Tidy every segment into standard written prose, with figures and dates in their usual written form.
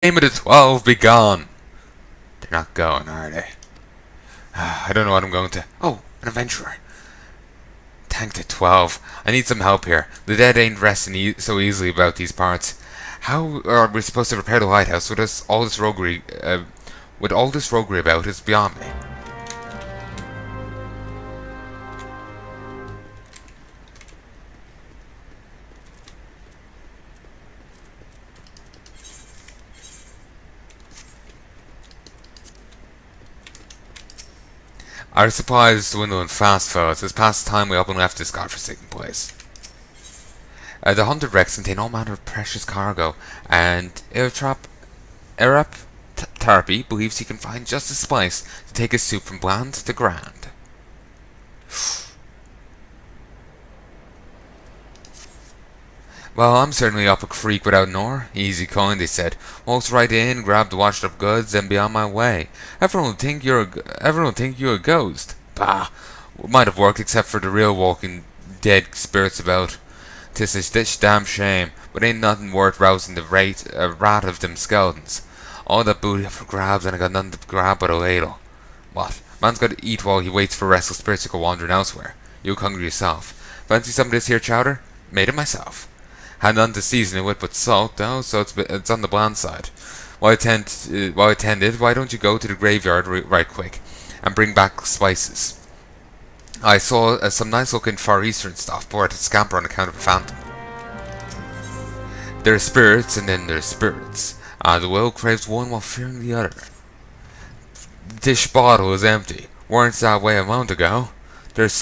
Name of the 12 be gone. They're not going, are they? I don't know what I'm going to... Oh, an adventurer. Thank the 12. I need some help here. The dead ain't resting so easily about these parts. How are we supposed to repair the White House with all this roguery... with all this roguery about is beyond me. Our supplies dwindling fast, fellas. It's past the time we up and left this godforsaken place. The haunted wrecks contain all manner of precious cargo, and Erap Tarpy believes he can find just the spice to take his soup from bland to grand. Well, I'm certainly up a creek without an oar. Easy coin, they said. Waltz right in, grab the washed up goods, and be on my way. Everyone will think you're a ghost. Bah! Might have worked except for the real walking dead spirits about. 'Tis a stitch damn shame, but ain't nothing worth rousing the rat of them skeletons. All that booty up for grabs, and I got nothing to grab but a ladle. What? Man's got to eat while he waits for restless spirits to go wandering elsewhere. You look hungry yourself. Fancy some of this here chowder? Made it myself. Had none to season it with but salt, though, so it's on the bland side. While I tend it, why don't you go to the graveyard right quick, and bring back spices? I saw some nice-looking Far Eastern stuff, but I had to scamper on account of a phantom. There's spirits, and then there's spirits. The will craves one while fearing the other. The dish bottle is empty. Weren't that way a moment ago. There's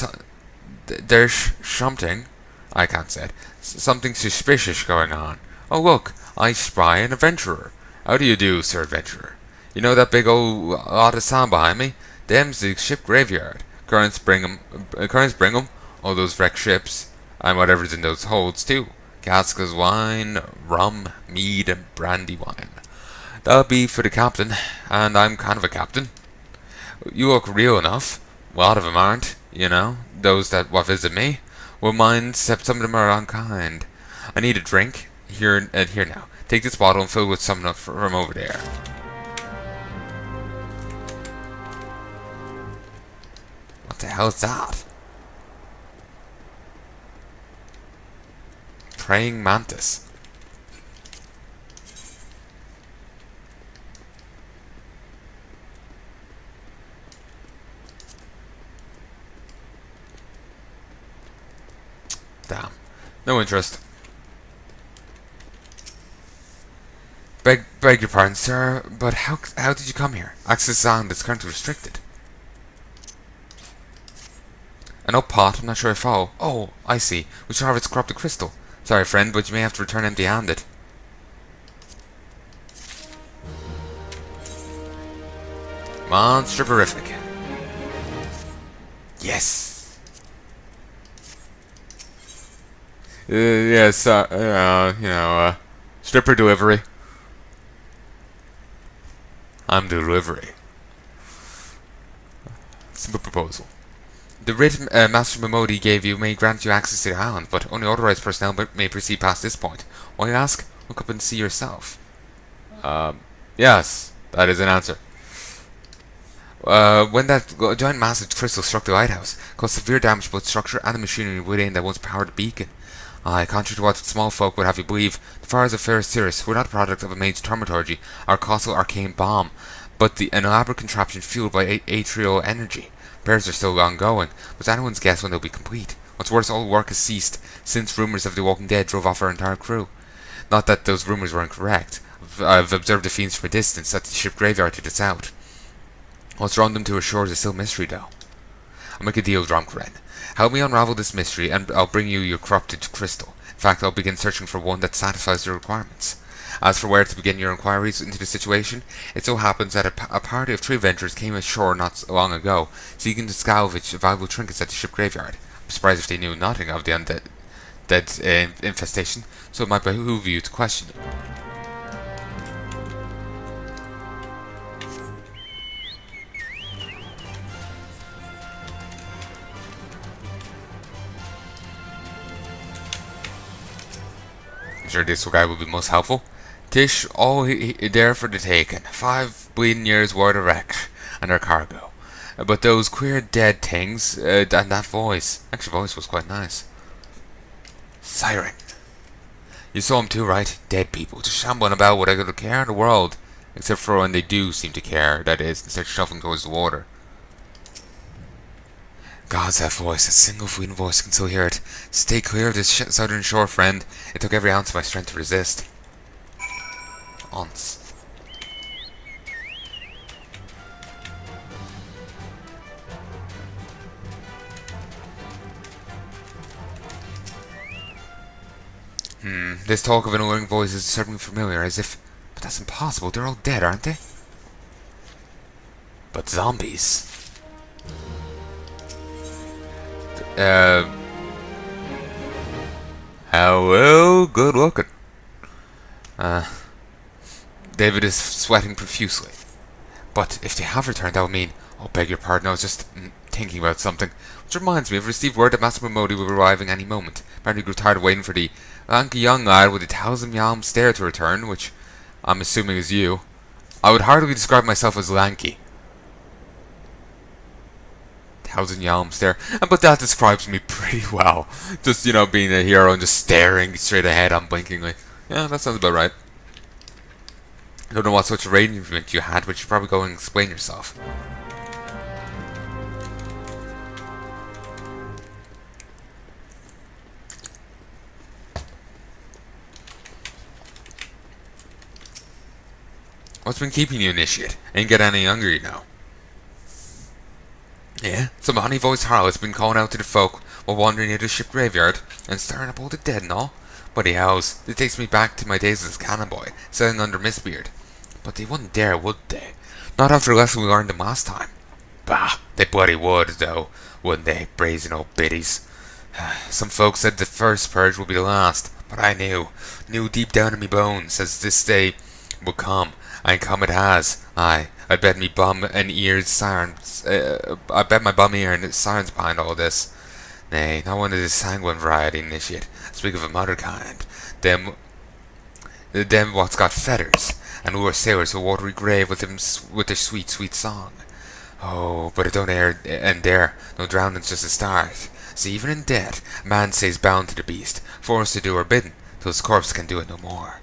something, I can't say it, something suspicious going on. Oh look, I spy an adventurer. How do you do, Sir Adventurer? You know that big old lot of sand behind me? Them's the ship graveyard. Currents bring 'em, all those wrecked ships, and whatever's in those holds too. Casks of wine, rum, mead, and brandy wine. That'll be for the captain, and I'm kind of a captain. You look real enough. A lot of 'em aren't, you know, those that what visit me. Well, mine, except some of them are unkind. I need a drink. Here now. Take this bottle and fill it with some from over there. What the hell is that? Praying mantis. Damn. No interest. Beg your pardon, sir, but how did you come here? Access to sound is currently restricted. An old pot, I'm not sure I follow. Oh, I see. We should harvest corrupted crystal. Sorry, friend, but you may have to return empty-handed. Monster-verific. Yes! Yes, stripper delivery. I'm delivery. Simple proposal. The writ Master Miqo'te gave you may grant you access to the island, but only authorized personnel may proceed past this point. Why you ask? Look up and see yourself. Yes, that is an answer. When that giant massive crystal struck the lighthouse, caused severe damage to both structure and the machinery within that once powered the beacon. Contrary to what small folk would have you believe, the fires of Fair Cirrus were not a product of a major thaumaturgy or colossal arcane bomb, but an elaborate contraption fueled by atrial energy. Repairs are still ongoing, but it's anyone's guess when they'll be complete. What's worse, all work has ceased since rumours of the Walking Dead drove off our entire crew. Not that those rumours were incorrect. I've observed the fiends from a distance at the ship graveyard to the south. What's drawn them to our shores is still mystery, though. I'll make a deal, Dromkaren. Help me unravel this mystery, and I'll bring you your corrupted crystal. In fact, I'll begin searching for one that satisfies your requirements. As for where to begin your inquiries into the situation, it so happens that a party of 3 adventurers came ashore not long ago, seeking to salvage valuable trinkets at the ship graveyard. I'm surprised if they knew nothing of the undead infestation, so it might behoove you to question them. I'm sure this guy will be most helpful. Tish, all there for the taking. 5 bleeding years worth of wreck and their cargo. But those queer dead things, and that voice. Actually, voice was quite nice. Siren. You saw him too, right? Dead people, just shambling about without a care in the world. Except for when they do seem to care, that is, and start shuffling towards the water. God's that voice, that single fleeting voice, I can still hear it. Stay clear of this southern shore, friend. It took every ounce of my strength to resist. Ounce. This talk of annoying voices is certainly familiar, as if... But that's impossible, they're all dead, aren't they? But zombies... Hello, good looking. David is sweating profusely. But if they have returned, that would mean... Oh, beg your pardon, I was just thinking about something. Which reminds me, I've received word that Master Miqo'te will be arriving any moment. Apparently grew tired of waiting for the lanky young lad with a 1,000-yalm stare to return, which I'm assuming is you. I would hardly describe myself as lanky. 1,000-yalm stare. But that describes me pretty well. Just, you know, being a hero and just staring straight ahead unblinkingly. Yeah, that sounds about right. I don't know what such arrangement you had, but you should probably go and explain yourself. What's been keeping you, initiate? Ain't get any younger, you know. Yeah, some honey-voiced harlot's been calling out to the folk while wandering near the ship graveyard and stirring up all the dead and all. Bloody house, it takes me back to my days as a cannon boy, sailing under Mistbeard. But they wouldn't dare, would they? Not after the lesson we learned them last time. Bah, they bloody would, though, wouldn't they, brazen old biddies? Some folks said the first purge would be the last, but I knew deep down in me bones, as this day would come. And come it has. Aye, I bet me bum and ears sirens. I bet my bum ear and sirens behind all this. Nay, not one of the sanguine variety, initiate. Speak of a mother kind. Them what's got feathers, and lure sailors to a watery grave with their sweet, sweet song. Oh, but it don't end there. No drowning's just a start. See, even in death, man stays bound to the beast, forced to do her bidding, till his corpse can do it no more.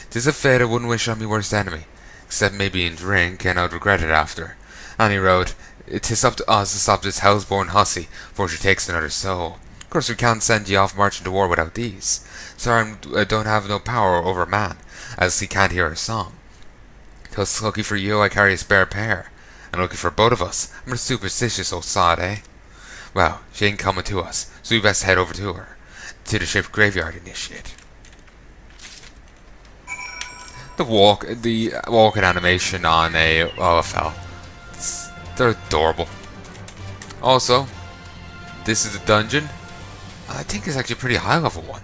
'Tis a fate I wouldn't wish on me worst enemy. Except maybe in drink, and I'd regret it after. Any road, 'tis up to us to stop this house-born hussy, before she takes another soul. Of course we can't send ye off marching to war without these. Sorry, I don't have no power over a man, as he can't hear a song. 'Twas lucky for you I carry a spare pair, and lucky for both of us. I'm a superstitious old sod, eh? Well, she ain't coming to us, so we best head over to her. To the ship's graveyard, initiate. The walking animation on a OFL. They're adorable. Also, this is a dungeon. I think it's actually a pretty high level one.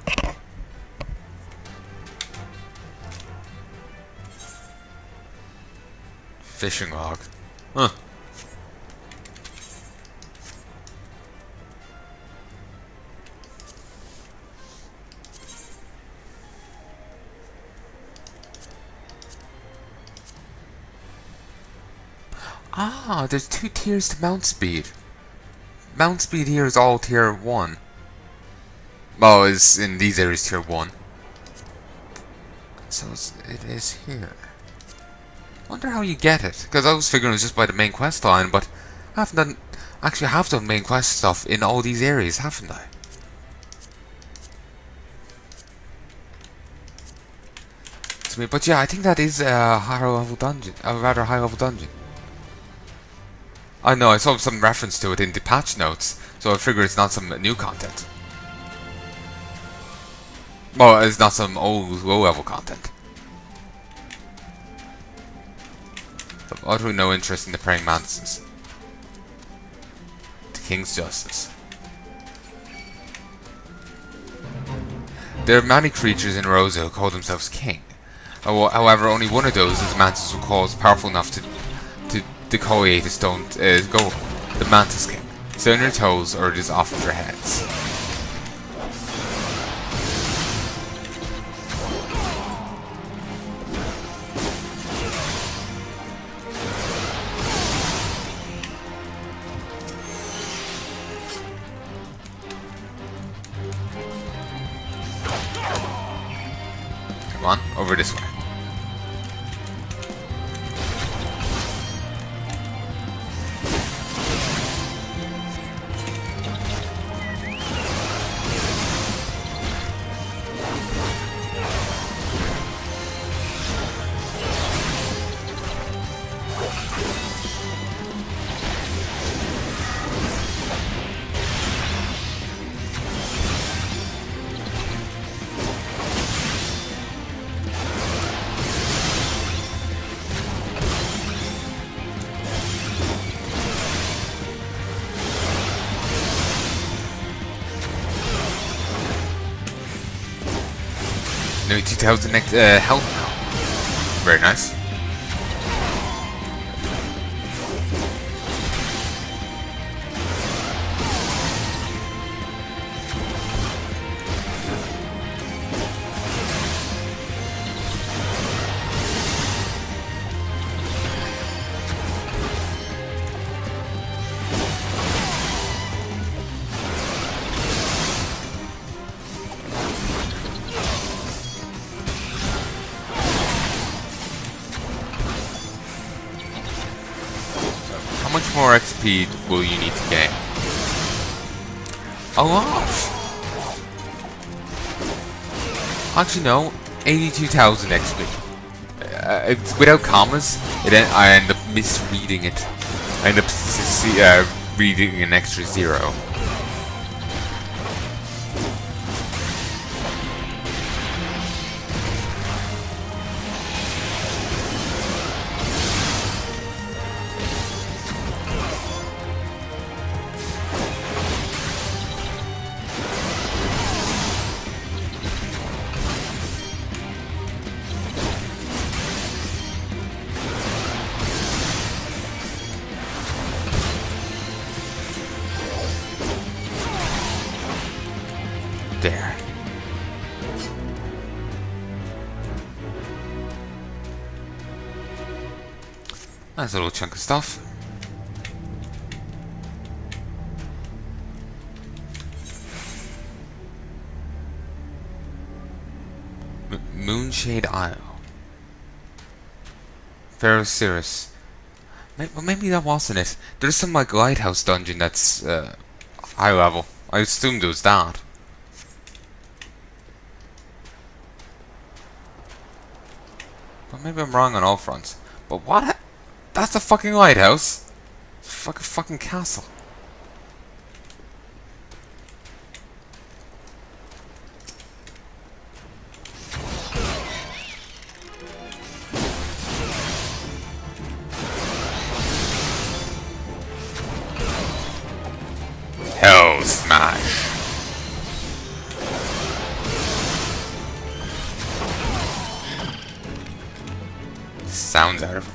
Fishing log. Huh. Ah, there's 2 tiers to mount speed. Mount speed here is all tier 1. Well, is in these areas tier 1. So it is here. Wonder how you get it, because I was figuring it was just by the main quest line, but I haven't done... Actually, I have done main quest stuff in all these areas, haven't I? But yeah, I think that is a higher level dungeon, a rather high level dungeon. I know, I saw some reference to it in the patch notes, so I figure it's not some new content. Well, it's not some old, low-level content. I've utterly no interest in the praying mantises. The King's Justice. There are many creatures in Rosa who call themselves king. However, only one of those is the mantis who calls powerful enough to decoy the stone go the Mantis King. Stay on your toes or it is off with your heads. over this way. Nearly 2,000 health now. Very nice. How much more XP will you need to gain? A lot! Actually no, 82,000 XP. It's without commas, I end up misreading it. I end up reading an extra 0. There. Nice little chunk of stuff. Moonshade Isle. Pharaoh Cirrus. Well, maybe that wasn't it. There's some like lighthouse dungeon that's high level. I assumed it was that. But maybe I'm wrong on all fronts. But what? That's a fucking lighthouse. It's a fucking castle. Hell smash. Sounds out of it.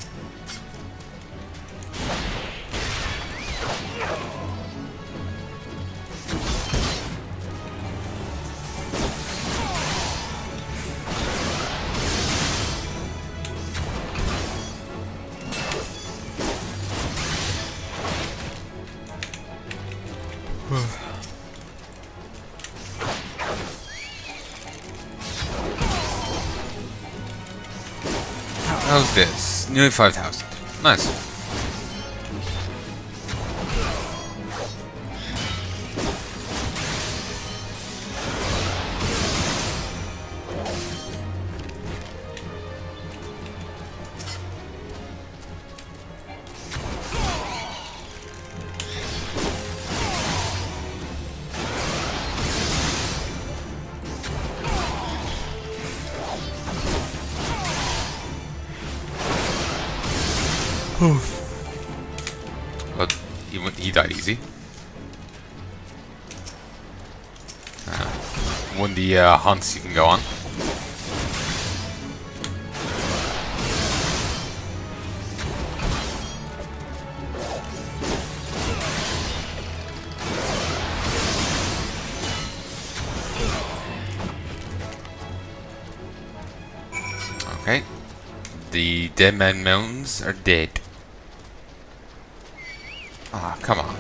How's this? Nearly 5,000. Nice. But he died easy. One of the hunts you can go on. Okay. The Dead Man Mountains are dead. Ah, come on.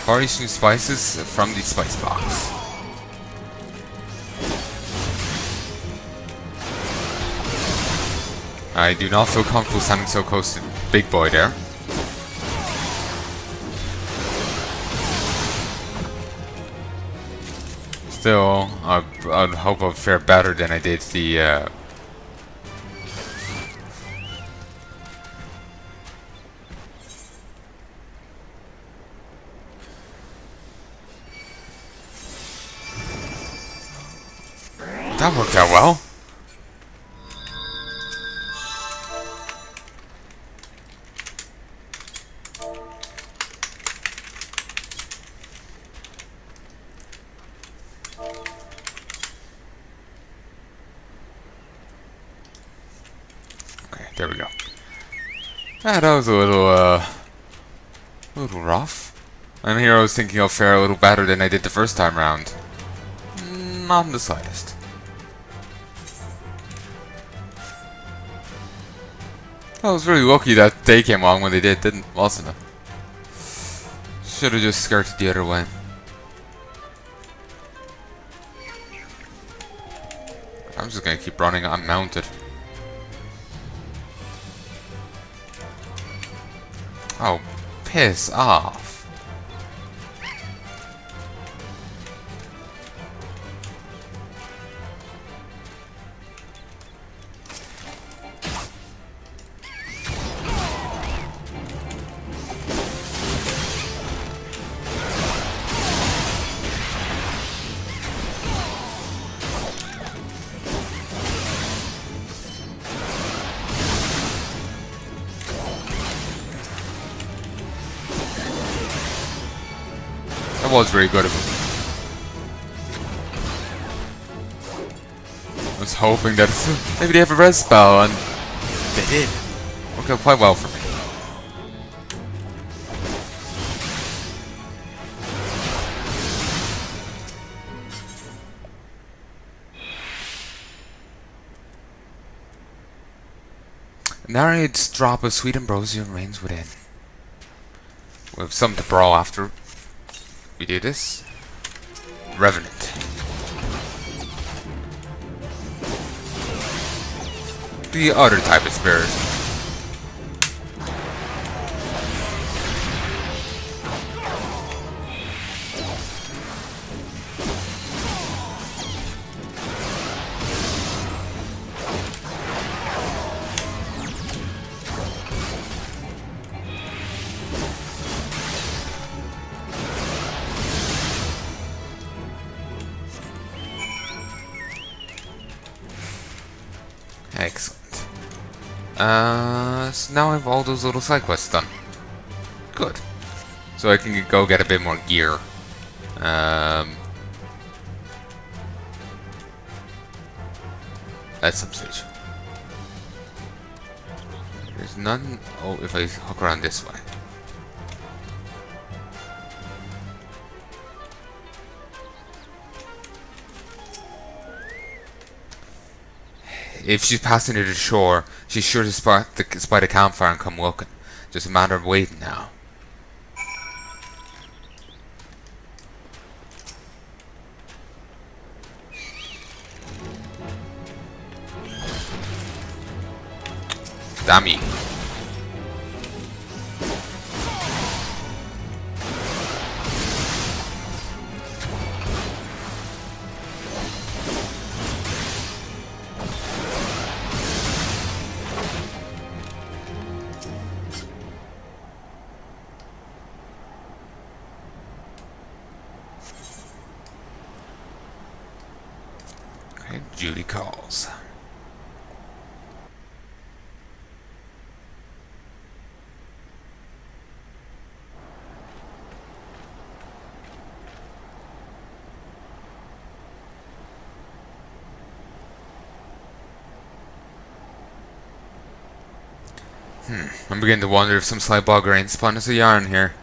Far Eastern spices from the spice box. I do not feel comfortable standing so close to Big Boy there. Still, I'd hope I'd fare better than I did the that worked out well. Okay, there we go. Ah, that was a little rough. And here I was thinking I'll fare a little better than I did the first time round. Not in the slightest. I was really lucky that they came along when they did, wasn't it? Should have just skirted the other way. I'm just gonna keep running unmounted. Oh, piss off. That was very good of him. I was hoping that maybe they have a res spell, and they did. Worked out quite well for me. Now I need to drop a sweet ambrosia and reigns within. We have something to brawl after. We do this. Revenant. The other type of spirit. Excellent. So now I have all those little side quests done. Good. So I can go get a bit more gear. At some stage. There's none. Oh, if I hook around this way. If she's passing near the shore, she's sure to spot the campfire and come looking. Just a matter of waiting now. Damn you. Judy calls. I'm beginning to wonder if some sly bugger ain't spun us a yarn here.